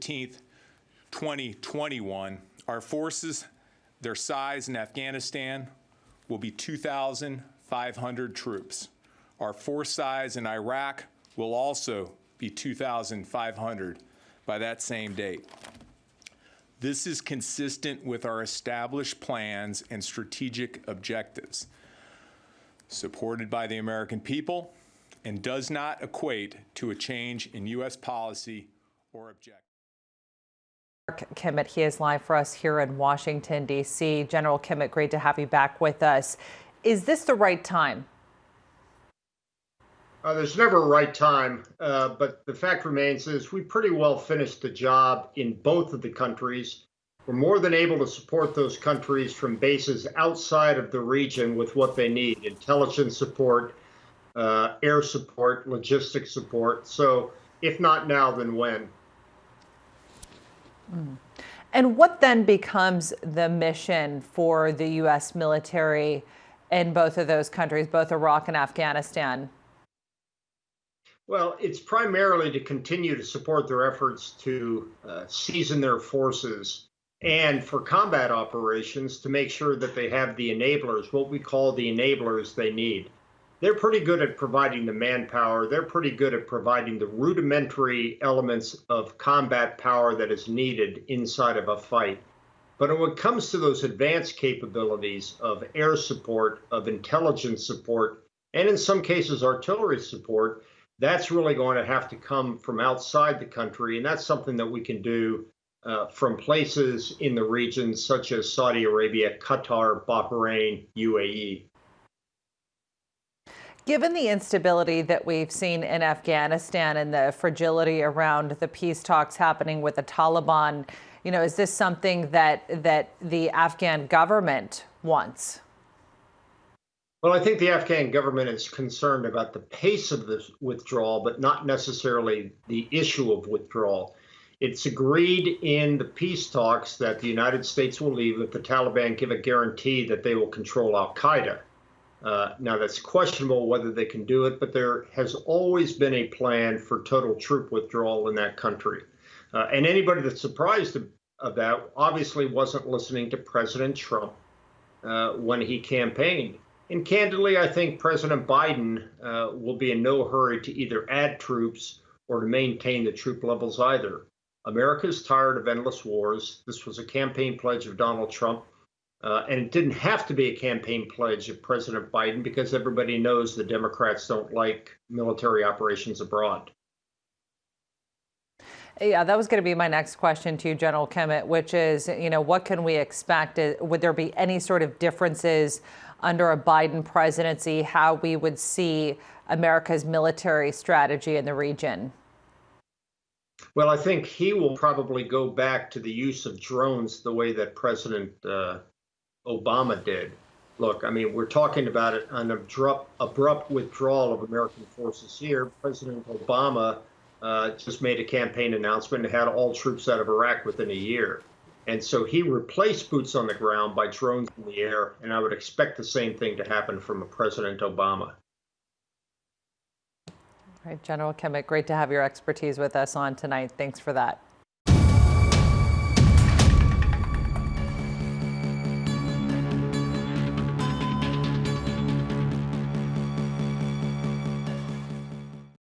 18th, 2021, our forces, their size in Afghanistan will be 2,500 troops. Our force size in Iraq will also be 2,500 by that same date. This is consistent with our established plans and strategic objectives, supported by the American people, and does not equate to a change in U.S. policy or objectives. Kimmitt, he is live for us here in Washington, D.C. General Kimmitt, great to have you back with us. Is this the right time? There's never a right time, but the fact remains is we pretty well finished the job in both of the countries. We're more than able to support those countries from bases outside of the region with what they need: intelligence support, air support, logistics support. So if not now, then when? And what then becomes the mission for the U.S. military in both of those countries, both Iraq and Afghanistan? Well, it's primarily to continue to support their efforts to season their forces, and for combat operations to make sure that they have the enablers, what we call the enablers they need. They're pretty good at providing the manpower. They're pretty good at providing the rudimentary elements of combat power that is needed inside of a fight. But when it comes to those advanced capabilities of air support, of intelligence support, and in some cases artillery support, that's really going to have to come from outside the country. And that's something that we can do from places in the region such as Saudi Arabia, Qatar, Bahrain, UAE. Given the instability that we've seen in Afghanistan and the fragility around the peace talks happening with the Taliban, is this something that the Afghan government wants? Well, I think the Afghan government is concerned about the pace of this withdrawal, but not necessarily the issue of withdrawal. It's agreed in the peace talks that the United States will leave if the Taliban give a guarantee that they will control al-Qaeda. Now, that's questionable whether they can do it, but there has always been a plan for total troop withdrawal in that country. And anybody that's surprised of that obviously wasn't listening to President Trump when he campaigned. And candidly, I think President Biden will be in no hurry to either add troops or to maintain the troop levels either. America's tired of endless wars. This was a campaign pledge of Donald Trump. And it didn't have to be a campaign pledge of President Biden because everybody knows the Democrats don't like military operations abroad. Yeah, that was going to be my next question to you, General Kimmitt, which is, what can we expect? Would there be any sort of differences under a Biden presidency, how we would see America's military strategy in the region? Well, I think he will probably go back to the use of drones the way that President Obama did. Look, I mean, we're talking about an abrupt withdrawal of American forces here. President Obama just made a campaign announcement and had all troops out of Iraq within a year. And so he replaced boots on the ground by drones in the air, and I would expect the same thing to happen from President Obama. All right, General Kimmitt, great to have your expertise with us on tonight. Thanks for that.